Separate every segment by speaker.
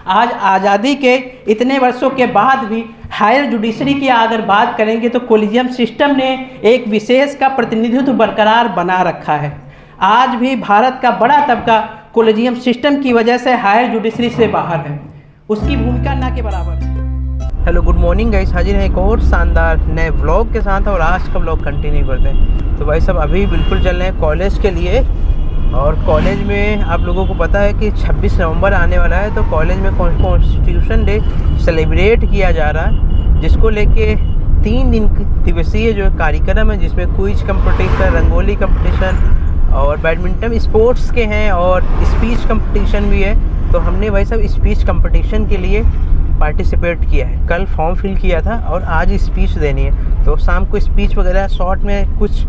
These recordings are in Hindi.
Speaker 1: आज आज़ादी के इतने वर्षों के बाद भी हायर जुडिशरी की अगर बात करेंगे तो कोलिजियम सिस्टम ने एक विशेष का प्रतिनिधित्व बरकरार बना रखा है। आज भी भारत का बड़ा तबका कोलिजियम सिस्टम की वजह से हायर जुडिशरी से बाहर है, उसकी भूमिका ना के बराबर है। हेलो गुड मॉर्निंग गाइस, हाजिर है एक और शानदार नए व्लॉग के साथ और आज का व्लॉग कंटिन्यू करते हैं। तो भाई सब अभी बिल्कुल चल रहे हैं कॉलेज के लिए और कॉलेज में आप लोगों को पता है कि 26 नवंबर आने वाला है, तो कॉलेज में कॉन्स्टिट्यूशन डे सेलिब्रेट किया जा रहा है, जिसको लेके 3 दिन दिवसीय जो कार्यक्रम है जिसमें क्विज कंपटीशन, रंगोली कंपटीशन और बैडमिंटन स्पोर्ट्स के हैं और स्पीच कंपटीशन भी है। तो हमने भाई सब स्पीच कंपटीशन के लिए पार्टिसिपेट किया है, कल फॉर्म फिल किया था और आज स्पीच देनी है। तो शाम को स्पीच वगैरह शॉर्ट में कुछ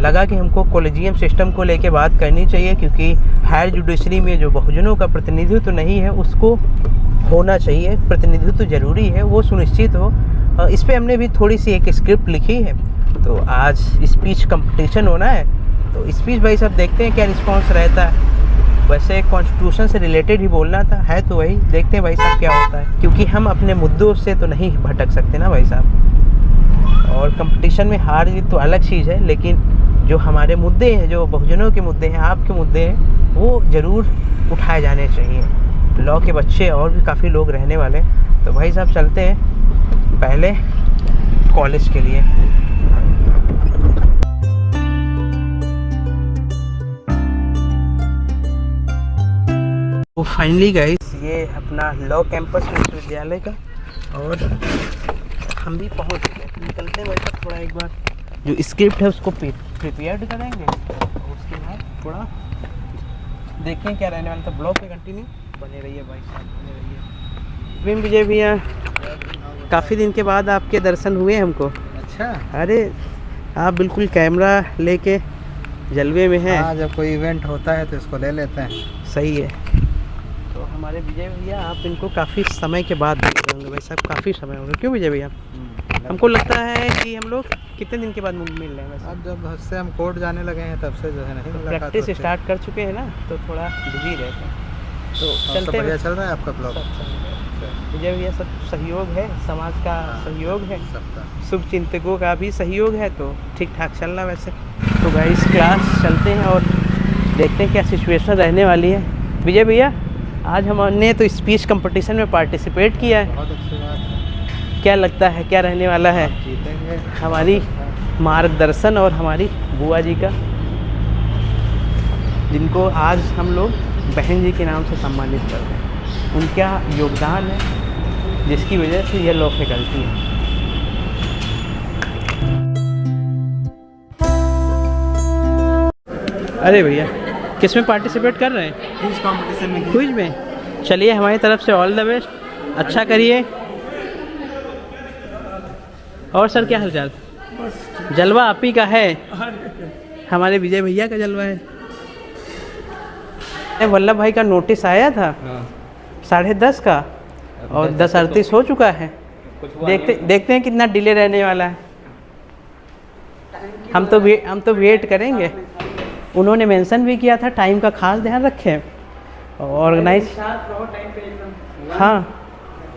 Speaker 1: लगा कि हमको कोलिजियम सिस्टम को लेके बात करनी चाहिए, क्योंकि हायर जुडिशरी में जो बहुजनों का प्रतिनिधित्व नहीं है उसको होना चाहिए, प्रतिनिधित्व ज़रूरी है, वो सुनिश्चित हो। इस पर हमने भी थोड़ी सी एक स्क्रिप्ट लिखी है। तो आज स्पीच कंपटीशन होना है, तो स्पीच भाई सब देखते हैं क्या रिस्पॉन्स रहता है। वैसे कॉन्स्टिट्यूशन से रिलेटेड ही बोलना था, है तो वही, देखते हैं भाई साहब क्या होता है, क्योंकि हम अपने मुद्दों से तो नहीं भटक सकते ना भाई साहब। और कंपटीशन में हार जीत तो अलग चीज़ है, लेकिन जो हमारे मुद्दे हैं, जो बहुजनों के मुद्दे हैं, आपके मुद्दे हैं, वो ज़रूर उठाए जाने चाहिए। लॉ के बच्चे और भी काफ़ी लोग रहने वाले हैं। तो भाई साहब चलते हैं पहले कॉलेज के लिए। तो फाइनली गाइस ये अपना लॉ कैंपस विश्वविद्यालय का और हम भी पहुंच गए। निकलते हैं वैसे थोड़ा एक बार जो स्क्रिप्ट है उसको प्रिपेयर करेंगे और उसके बाद थोड़ा देखें क्या रहने वाला था। ब्लॉग पे कंटिन्यू बने रहिए भाई साहब, बने रहिए। विम विजय भैया, काफ़ी दिन के बाद आपके दर्शन हुए हमको।
Speaker 2: अच्छा,
Speaker 1: अरे आप बिल्कुल कैमरा लेके जलवे में हैं।
Speaker 2: हाँ, जब कोई इवेंट होता है तो इसको ले लेते हैं।
Speaker 1: सही है। तो हमारे विजय भैया, आप इनको काफ़ी समय के बाद देख रहे होंगे भाई साहब, काफ़ी समय हो गया। क्यों विजय भैया? हमको लगता है कि हम लोग कितने दिन के बाद मिल रहे हैं वैसे?
Speaker 2: अब जब से हम कोर्ट जाने लगे हैं तब से जो है नहीं मुलाकात
Speaker 1: प्रैक्टिस
Speaker 2: होती।
Speaker 1: स्टार्ट कर चुके हैं ना, तो थोड़ा बिजी रहते हैं। तो चलते
Speaker 2: बढ़िया चल रहा है आपका ब्लॉग?
Speaker 1: विजय भैया, सब सहयोग है, समाज का सहयोग है,
Speaker 2: सबका
Speaker 1: शुभ चिंतकों का भी सहयोग है, तो ठीक ठाक चल रहा वैसे। तो गाइस क्लास चलते हैं और देखते हैं क्या सिचुएशन रहने वाली है। विजय भैया, आज हमने तो स्पीच कंपटीशन में पार्टिसिपेट किया है,
Speaker 2: बहुत अच्छी बात है।
Speaker 1: क्या लगता है क्या रहने वाला है?
Speaker 2: जीतेंगे।
Speaker 1: हमारी मार्गदर्शन और हमारी बुआ जी का, जिनको आज हम लोग बहन जी के नाम से सम्मानित कर रहे हैं, उनका योगदान है जिसकी वजह से यह लॉ फैकल्टी है। अरे भैया, किस में पार्टिसिपेट कर रहे हैं?
Speaker 2: क्विज कंपटीशन में।
Speaker 1: क्विज में? चलिए हमारी तरफ से ऑल द बेस्ट, अच्छा करिए। और सर क्या हालचाल? जलवा आप ही का है, हमारे विजय भैया का जलवा है। वल्लभ भाई का नोटिस आया था 10:30 का और 10:38 हो चुका है। देखते हैं कितना डिले रहने वाला है। हम तो वेट करेंगे। उन्होंने मेंशन भी किया था, टाइम का खास ध्यान रखें। ऑर्गेनाइज, हाँ,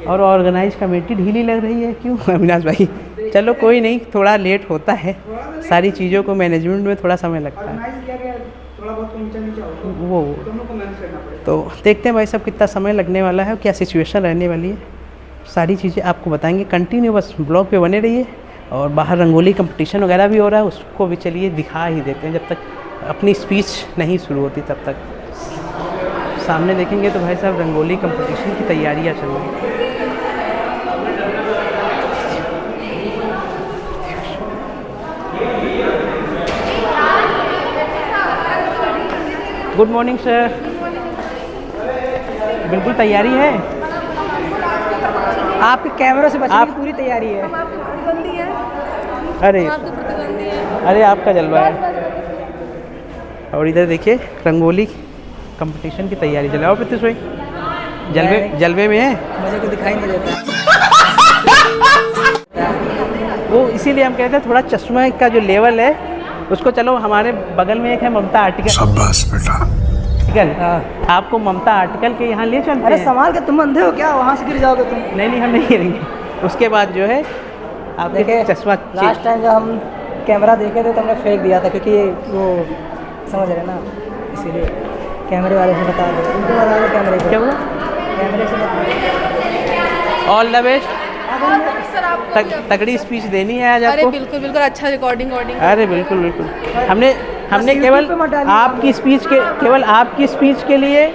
Speaker 1: और ऑर्गेनाइज कमेटी ढीली लग रही है। क्यों अविनाश भाई? चलो कोई नहीं, थोड़ा लेट होता है, सारी चीज़ों को मैनेजमेंट में थोड़ा समय लगता है। वो तो देखते हैं भाई सब कितना समय लगने वाला है और क्या सिचुएशन रहने वाली है, सारी चीज़ें आपको बताएंगे। कंटिन्यू बस ब्लॉग पे बने रहिए। और बाहर रंगोली कंपटीशन वगैरह भी हो रहा है, उसको भी चलिए दिखा ही देते हैं, जब तक अपनी स्पीच नहीं शुरू होती तब तक। सामने देखेंगे तो भाई साहब रंगोली कंपटीशन की तैयारियां चल रही हैं। Good morning sir. बिल्कुल तैयारी है?
Speaker 3: आपके कैमरों से बचने की पूरी तैयारी है।
Speaker 1: अरे आपका जलवा है। और इधर देखिए रंगोली कंपटीशन की तैयारी चल रही है। और प्रत्युष भाई जलवे में है,
Speaker 3: मुझे को दिखाई नहीं देता।
Speaker 1: वो इसीलिए हम कहते हैं थोड़ा चश्मा का जो लेवल है उसको, चलो हमारे बगल में एक है ममता आर्टिकल,
Speaker 4: शाबाश बेटा,
Speaker 1: आर्टिकल
Speaker 3: हाँ।
Speaker 1: आपको ममता आर्टिकल के यहाँ ले चलते
Speaker 3: अरे
Speaker 1: हैं।
Speaker 3: संभाल के, तुम अंधे हो क्या? वहाँ से गिर जाओगे तुम।
Speaker 1: नहीं नहीं, हम नहीं गिरेंगे। उसके बाद जो है आपके
Speaker 3: देखे
Speaker 1: चश्मा
Speaker 3: लास्ट टाइम जब हम कैमरा देखे थे तो हमने फेंक दिया था, क्योंकि वो समझ रहे ना, इसीलिए कैमरे वाले से बता दो, उनको बता दो कैमरे को।
Speaker 1: क्या हुआ?
Speaker 3: कैमरे से बता
Speaker 1: ऑल द बेस्ट।
Speaker 4: सर आपको
Speaker 1: तगड़ी स्पीच देनी है आज
Speaker 4: अरे
Speaker 1: आपको।
Speaker 4: बिल्कुल बिल्कुल, अच्छा रिकॉर्डिंग
Speaker 1: अरे बिल्कुल बिल्कुल, हमने
Speaker 3: YouTube
Speaker 1: केवल
Speaker 3: पे मत डालिए।
Speaker 1: आपकी स्पीच के केवल आपकी स्पीच के लिए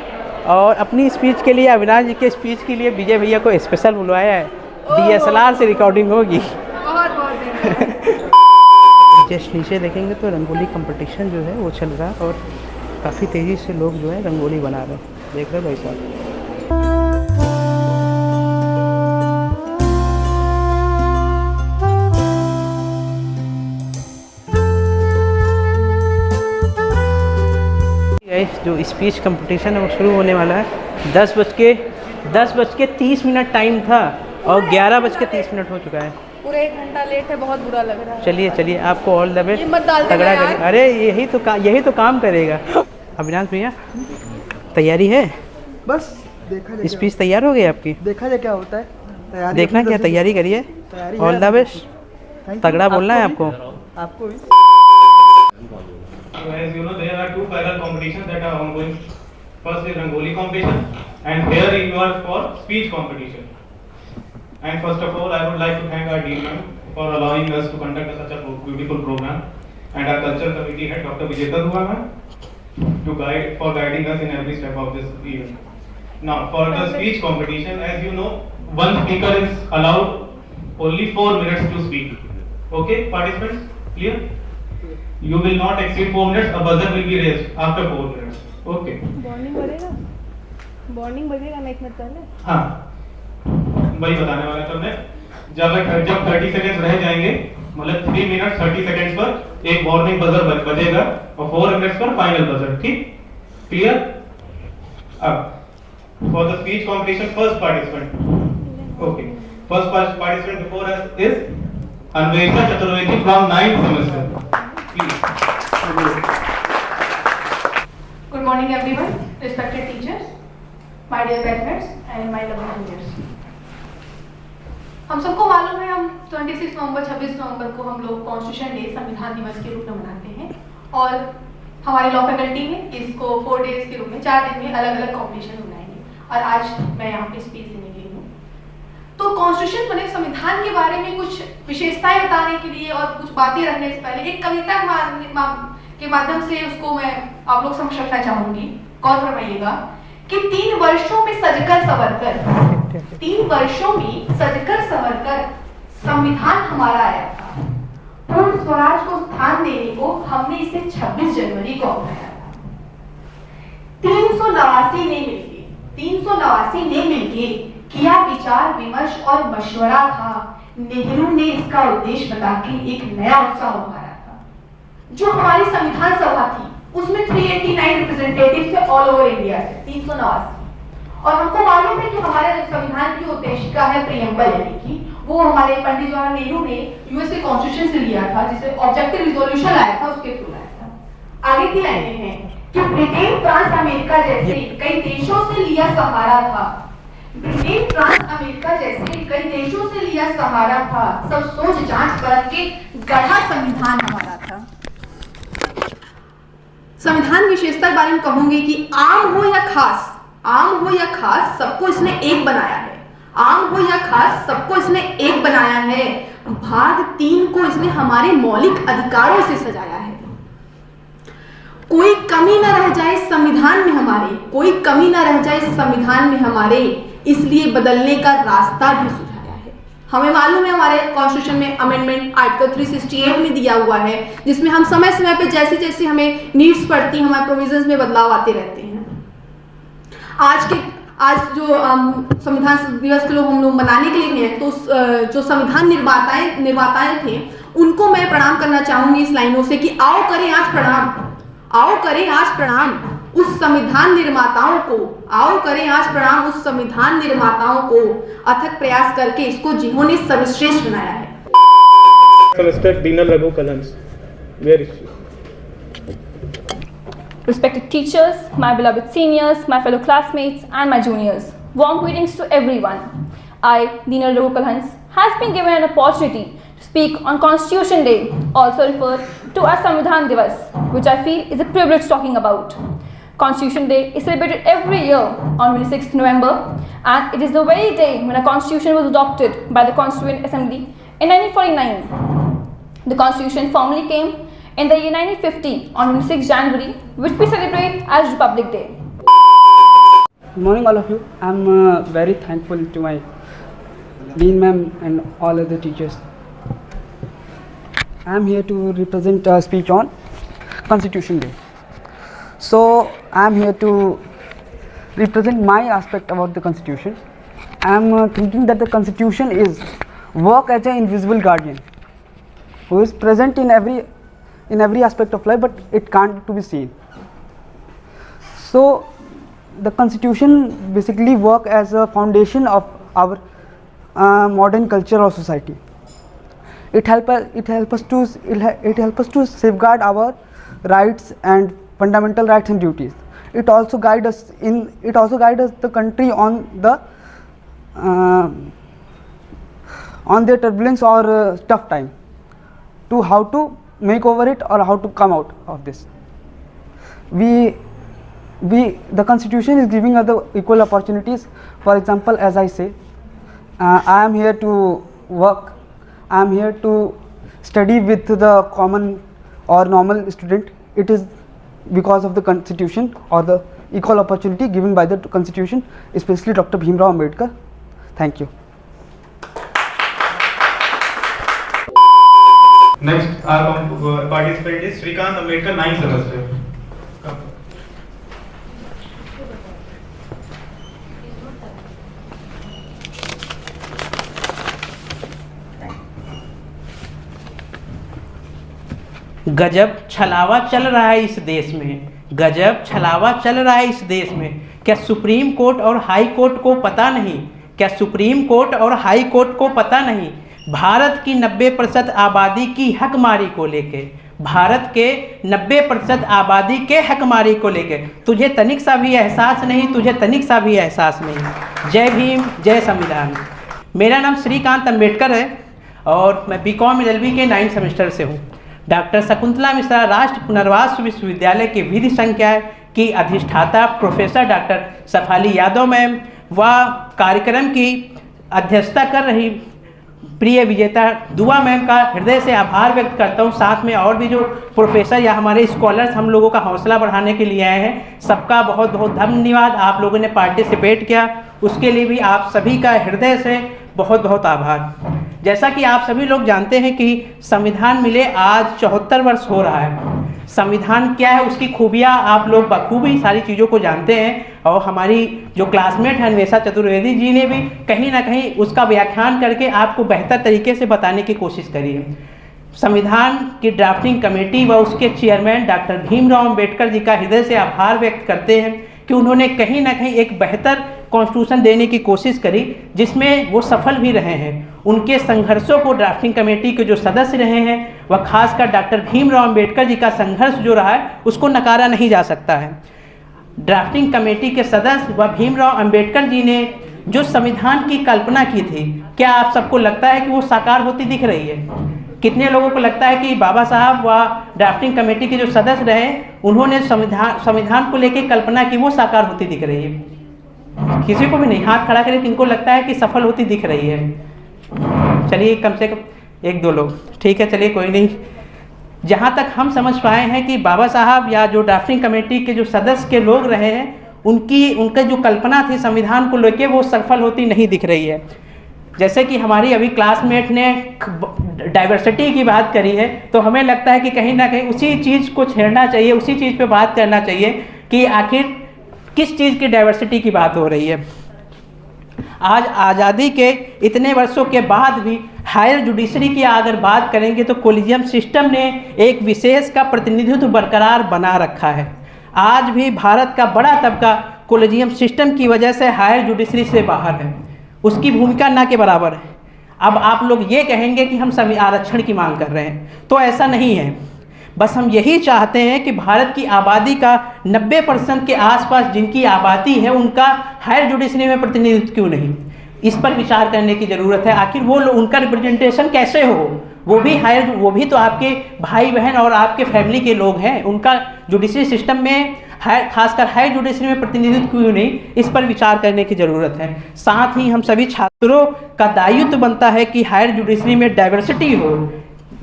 Speaker 1: और अपनी स्पीच के लिए, अविनाश जी के स्पीच के लिए विजय भैया को स्पेशल बुलवाया है। DSLR से रिकॉर्डिंग होगी।
Speaker 4: बहुत बहुत
Speaker 1: जस्ट नीचे देखेंगे तो रंगोली कंपटीशन जो है वो चल रहा है और काफ़ी तेज़ी से लोग जो है रंगोली बना रहे हैं। देख रहे हो भाई साहब। गाइस, जो स्पीच कंपटीशन है वो शुरू होने वाला है। 10:30 टाइम था और 11:30 हो चुका है।
Speaker 4: पूरे 1 घंटा लेट है, बहुत बुरा लग रहा है।
Speaker 1: चलिए चलिए, आपको ऑल द बेस्ट।
Speaker 4: ये मत डाल देना
Speaker 1: तगड़ा
Speaker 4: यार।
Speaker 1: करिए। अरे यही तो काम करेगा। अविनाश भैया तैयारी है?
Speaker 2: बस देखा जाए
Speaker 1: स्पीच तैयार हो गई आपकी?
Speaker 2: देखा जाए क्या होता है। तैयारी
Speaker 1: देखना
Speaker 2: अपनी
Speaker 1: क्या,
Speaker 2: तरफ से-
Speaker 1: तैयारी करिए।
Speaker 2: तैयारी
Speaker 1: all the best.
Speaker 2: Thank you।
Speaker 1: तगड़ा बोलना है आपको।
Speaker 2: आपको भी।
Speaker 5: So as you know, there are two parallel competitions that are ongoing. First is Rangoli competition, and here you are for speech competition. And first of all, I would like to thank our dean ma'am for allowing us to conduct such a beautiful program, and our culture committee head Dr. Vijeta Dua ma'am for guiding us in every step of this event. Now, for the speech competition, as you know, one speaker is allowed only 4 minutes to speak. Okay, participants, clear? You will not exceed 4 minutes. A buzzer will be raised after 4 minutes. Okay.
Speaker 4: Bonding बढ़ेगा, बॉन्डिंग बढ़ेगा ना 1 मिनट पहले।
Speaker 5: हाँ, वही बताने वाला था मैं। जब 30 सेकंड्स रह जाएंगे, मतलब 3 मिनट 30 सेकंड्स पर एक वार्निंग बजर बजेगा और 4 मिनट्स पर फाइनल बजर। ठीक, क्लियर? अब for the speech competition first participant. Okay, first participant before us is Anvesha Chaturvedi from 9th semester.
Speaker 6: Good morning everyone, respected teachers, my dear classmates and my lovely juniors. हम सबको मालूम है, हम 26 नवंबर 26 नवंबर को हम लोग कॉन्स्टिट्यूशन डे, संविधान दिवस के रूप में मनाते हैं और हमारे लॉ फैकल्टी में इसको 4 डेज के रूप में 4 दिन में अलग अलग कॉम्पिटिशन मनाएंगे और आज मैं यहाँ पे स्पीच देने के लिए हूँ। तो कॉन्स्टिट्यूशन बने संविधान के बारे में कुछ विशेषताएं बताने के लिए और कुछ बातें रखने से पहले एक कविता के माध्यम से उसको मैं आप लोग समझ रखना चाहूंगी। गौर फरमाइएगा कि 3 वर्षों में सजकर संवरकर, 3 वर्षों में सजकर संवरकर संविधान हमारा आया था। पूर्ण स्वराज को स्थान देने को हमने इसे 26 जनवरी को अपनाया था। 389 ने मिलके किया विचार विमर्श और मशवरा था। नेहरू ने इसका उद्देश्य बता के एक नया उत्साह उभारा था। जो हमारी संविधान सभा थी उसमें 389 रिप्रेजेंटेटिव थे ऑल ओवर इंडिया से, 389। और हमको मालूम है कि हमारे जो संविधान की उद्देशिका है प्रियम्बल, यानी कि वो हमारे पंडित जवाहरलाल नेहरू ने यूएसए कॉन्स्टिट्यूशन से लिया था, जिसे ऑब्जेक्टिव रिजोल्यूशन आया था, उसके थ्रू लाया था। आगे की लाइनें हैं कि ब्रिटेन फ्रांस अमेरिका जैसे कई देशों से लिया सहारा था। ब्रिटेन फ्रांस अमेरिका जैसे कई देशों से लिया सहारा था। सब सोच जांच करके गढ़ा संविधान हमारा था। संविधान विशेषता के बारे में कहूंगी कि आम हो या खास सबको इसने एक बनाया है। आम हो या खास सबको इसने एक बनाया है। भाग 3 को इसने हमारे मौलिक अधिकारों से सजाया है। कोई कमी न रह जाए संविधान में हमारे, कोई कमी न रह जाए संविधान में हमारे, इसलिए बदलने का रास्ता भी सुझाया है। हमें मालूम है हमारे कॉन्स्टिट्यूशन में अमेंडमेंट आर्टिकल 368 में दिया हुआ है, जिसमें हम समय समय पे जैसे जैसे हमें नीड्स पड़ती हैं, हमारे प्रोविजंस में बदलाव आते रहते हैं। आज जो संविधान दिवस के लोग हम लोग मनाने के लिए हैं, तो जो संविधान निर्माताएं थे उनको मैं प्रणाम करना चाहूंगी इस लाइनों से कि आओ करें आज प्रणाम, आओ करें आज प्रणाम उस संविधान निर्माताओं को, आओ करें आज प्रणाम उस संविधान निर्माताओं को, अथक प्रयास करके इसको जिन्होंने सर्वश्रेष्ठ बनाया है।
Speaker 5: Semester Dina Raghu Kalans. Where is she?
Speaker 7: Respected teachers, my beloved seniors, my fellow classmates and my juniors, warm greetings to everyone. I, Deenal Raghu Kalhans, has been given an opportunity to speak on Constitution Day, also referred to as Samvidhan Divas, which I feel is a privilege talking about. Constitution Day is celebrated every year on 26th November, and it is the very day when a constitution was adopted by the Constituent Assembly in 1949. The constitution formally came in the year 1950 on 26 January, which we celebrate as Republic Day.
Speaker 8: Good morning, all of you. I'm very thankful to my Dean Ma'am and all other teachers. I'm here to represent a speech on Constitution Day. So I'm here to represent my aspect about the Constitution. I'm thinking that the Constitution is work as an invisible guardian who is present in every aspect of life, but it can't to be seen. So the Constitution basically work as a foundation of our modern culture or society. It help us to safeguard our rights and fundamental rights and duties. It also guide us the country on their turbulence or tough time, to how to make over it or how to come out of this. The Constitution is giving us the equal opportunities. For example, as I say, I am here to work, I am here to study with the common or normal student. It is because of the Constitution or the equal opportunity given by the Constitution, especially Dr. Bhim Rao Ambedkar. Thank you.
Speaker 5: Next, our participant is Shrikant Ambedkar, 9th semester.
Speaker 1: गजब छलावा चल रहा है इस देश में, गजब छलावा चल रहा है इस देश में। क्या सुप्रीम कोर्ट और हाई कोर्ट को पता नहीं? क्या सुप्रीम कोर्ट और हाई कोर्ट को पता नहीं? भारत की 90% आबादी की हकमारी को लेके, भारत के 90% आबादी के हकमारी को लेके तुझे तनिक सा भी एहसास नहीं, तुझे तनिक सा भी एहसास नहीं। जय भीम, जय संविधान। मेरा नाम श्रीकांत अम्बेडकर है और मैं बीकॉम LLB के 9th सेमेस्टर से हूँ। डॉक्टर शकुंतला मिश्रा राष्ट्र पुनर्वास विश्वविद्यालय के विधि संकाय की अधिष्ठाता professor doctor Shafali Yadav ma'am व कार्यक्रम की अध्यक्षता कर रही प्रिय विजेता दुआ मैम का हृदय से आभार व्यक्त करता हूँ। साथ में और भी जो प्रोफेसर या हमारे स्कॉलर्स हम लोगों का हौसला बढ़ाने के लिए आए हैं, सबका बहुत बहुत धन्यवाद। आप लोगों ने पार्टिसिपेट किया, उसके लिए भी आप सभी का हृदय से बहुत बहुत आभार। जैसा कि आप सभी लोग जानते हैं कि संविधान मिले आज 74 वर्ष हो रहा है। संविधान क्या है, उसकी खूबियाँ आप लोग बखूबी सारी चीज़ों को जानते हैं और हमारी जो क्लासमेट हैं अन्वेषा चतुर्वेदी जी ने भी कहीं ना कहीं उसका व्याख्यान करके आपको बेहतर तरीके से बताने की कोशिश करी है। संविधान की ड्राफ्टिंग कमेटी व उसके चेयरमैन डॉक्टर भीमराव अंबेडकर जी का हृदय से आभार व्यक्त करते हैं कि उन्होंने कहीं ना कहीं एक बेहतर कॉन्स्टिट्यूशन देने की कोशिश करी, जिसमें वो सफल भी रहे हैं। उनके संघर्षों को ड्राफ्टिंग कमेटी के जो सदस्य रहे हैं वह खासकर डॉक्टर भीमराव अंबेडकर जी का संघर्ष जो रहा है उसको नकारा नहीं जा सकता है। ड्राफ्टिंग कमेटी के सदस्य व भीमराव अंबेडकर जी ने जो संविधान की कल्पना की थी, क्या आप सबको लगता है कि वो साकार होती दिख रही है? कितने लोगों को लगता है कि बाबा साहब व ड्राफ्टिंग कमेटी के जो सदस्य रहे उन्होंने संविधान को लेकर कल्पना की वो साकार होती दिख रही है? किसी को भी नहीं, हाथ खड़ा करें किनको लगता है कि सफल होती दिख रही है। चलिए कम से कम 1-2 लोग, ठीक है, चलिए कोई नहीं। जहाँ तक हम समझ पाए हैं कि बाबा साहब या जो ड्राफ्टिंग कमेटी के जो सदस्य के लोग रहे हैं उनका जो कल्पना थी संविधान को लेकर वो सफल होती नहीं दिख रही है। जैसे कि हमारी अभी क्लासमेट ने डाइवर्सिटी की बात करी है, तो हमें लगता है कि कहीं ना कहीं उसी चीज़ को छेड़ना चाहिए, उसी चीज़ पे बात करना चाहिए कि आखिर किस चीज़ की डाइवर्सिटी की बात हो रही है। आज आज़ादी के इतने वर्षों के बाद भी हायर जुडिशरी की अगर बात करेंगे तो कोलिजियम सिस्टम ने एक विशेष का प्रतिनिधित्व बरकरार बना रखा है। आज भी भारत का बड़ा तबका कोलिजियम सिस्टम की वजह से हायर जुडिशरी से बाहर है, उसकी भूमिका ना के बराबर है। अब आप लोग ये कहेंगे कि हम आरक्षण की मांग कर रहे हैं, तो ऐसा नहीं है। बस हम यही चाहते हैं कि भारत की आबादी का 90% के आसपास जिनकी आबादी है उनका हायर जुडिशरी में प्रतिनिधित्व क्यों नहीं, इस पर विचार करने की ज़रूरत है। आखिर वो उनका रिप्रेजेंटेशन कैसे हो, वो भी तो आपके भाई बहन और आपके फैमिली के लोग हैं, उनका जुडिशरी सिस्टम में खासकर हायर जुडिशरी में प्रतिनिधित्व क्यों नहीं, इस पर विचार करने की ज़रूरत है। साथ ही हम सभी छात्रों का दायित्व बनता है कि हायर जुडिशरी में डाइवर्सिटी हो।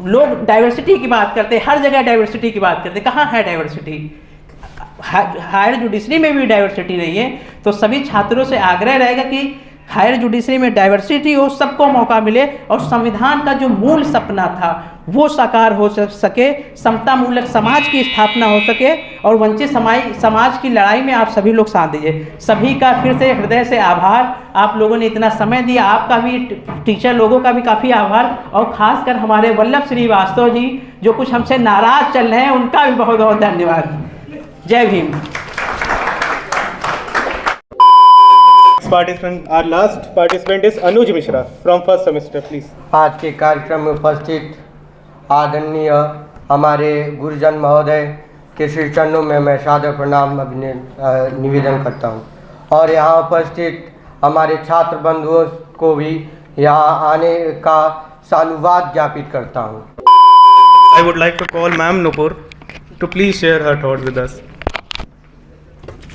Speaker 1: लोग डाइवर्सिटी की बात करते हैं, हर जगह डाइवर्सिटी की बात करते हैं, कहाँ है डाइवर्सिटी? हायर जुडिशरी में भी डाइवर्सिटी नहीं है। तो सभी छात्रों से आग्रह रहेगा कि हायर जुडिशरी में डाइवर्सिटी हो, सबको मौका मिले और संविधान का जो मूल सपना था वो साकार हो सके, समतामूलक समाज की स्थापना हो सके और वंचित समाज की लड़ाई में आप सभी लोग साथ दीजिए। सभी का फिर से हृदय से आभार, आप लोगों ने इतना समय दिया, आपका भी, टीचर लोगों का भी काफ़ी आभार और ख़ासकर हमारे वल्लभ श्रीवास्तव जी जो कुछ हमसे नाराज़ चल रहे हैं उनका भी बहुत बहुत धन्यवाद। जय Bhim.
Speaker 5: Our last participant is Anuj Mishra from first semester, please.
Speaker 9: आज के कार्यक्रम में उपस्थित आदरणीय हमारे गुरुजन महोदय के श्री चरणों में मैं सादर प्रणाम निवेदन करता हूं और यहाँ उपस्थित हमारे छात्र बंधुओं को भी यहाँ आने का साधुवाद ज्ञापित करता हूं।
Speaker 5: I would like to call Ma'am Nupur to please share her thoughts with us.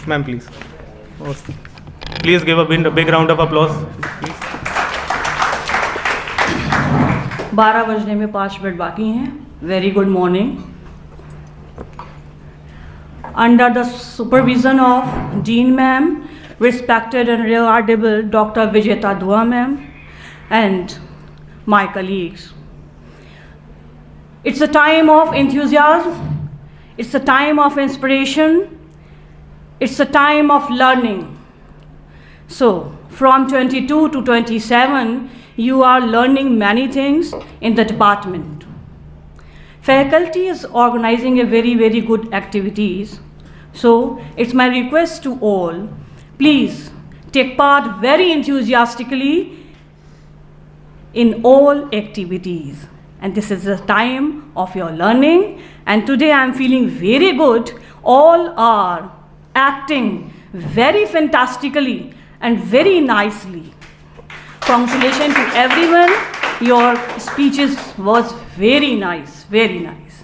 Speaker 5: Ma'am, please. Please give a big round of applause.
Speaker 10: 12 बजने में 5 मिनट बाकी हैं। Very good morning. Under the supervision of Dean Ma'am, respected and regardable Dr. Vijeta Dua Ma'am, and my colleagues, it's a time of enthusiasm, it's a time of inspiration, it's a time of learning. So, from 22 to 27, you are learning many things in the department. Faculty is organizing a very good activities. So, it's my request to all, please take part very enthusiastically in all activities. And this is the time of your learning. And today I am feeling very good. All are acting very fantastically and very nicely. Congratulations to everyone. Your speeches was very nice, very nice.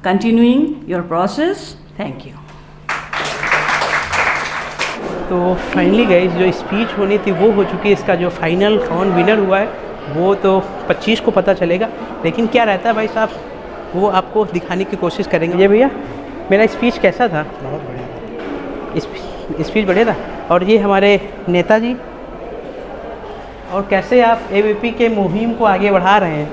Speaker 10: Continuing your process. Thank you.
Speaker 1: तो फाइनली गाइस जो स्पीच होनी थी वो हो चुकी है। इसका जो फाइनल कौन विनर हुआ है वो तो 25 को पता चलेगा, लेकिन क्या रहता है भाई साहब वो आपको दिखाने की कोशिश करेंगे। ये भैया मेरा स्पीच कैसा था? बहुत बढ़िया। स्पीच बढ़िया था। और ये हमारे नेताजी, और कैसे आप एबीपी के मुहिम को आगे बढ़ा रहे हैं?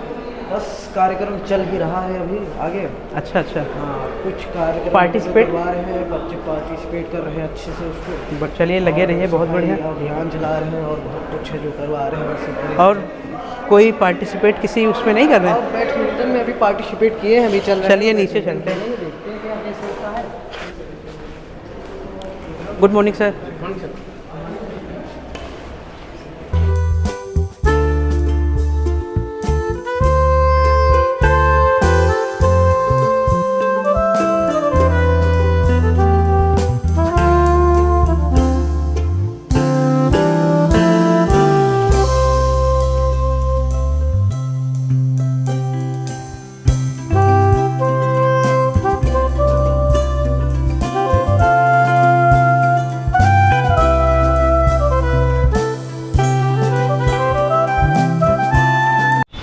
Speaker 2: बस कार्यक्रम चल भी रहा है अभी आगे।
Speaker 1: अच्छा अच्छा।
Speaker 2: हाँ, कुछ कार्यक्रम
Speaker 1: पार्टिसिपेट
Speaker 2: करवा रहे हैं, बच्चे पार्टिसिपेट कर रहे हैं अच्छे से उसको।
Speaker 1: चलिए लगे रहिए, बहुत बढ़िया।
Speaker 2: अभियान चला रहे हैं और बहुत कुछ है जो करवा रहे हैं।
Speaker 1: और कोई पार्टिसिपेट किसी उसमें नहीं कर रहे हैं?
Speaker 2: बैडमिंटन में अभी पार्टिसिपेट किए हैं, अभी चल रहे हैं।
Speaker 1: चलिए नीचे चलते हैं। Good morning sir.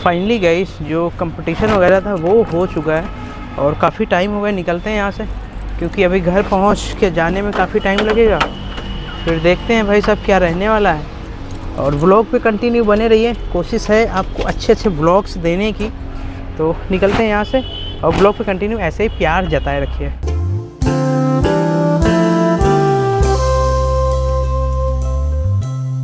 Speaker 1: Finally guys जो कंपटीशन वगैरह था वो हो चुका है और काफ़ी टाइम हो गया, निकलते हैं यहाँ से क्योंकि अभी घर पहुँच के जाने में काफ़ी टाइम लगेगा। फिर देखते हैं भाई साहब क्या रहने वाला है। और व्लॉग पे कंटिन्यू बने रहिए, कोशिश है आपको अच्छे अच्छे व्लॉग्स देने की। तो निकलते हैं यहाँ से और व्लॉग पे कंटिन्यू ऐसे ही प्यार जताए रखिए।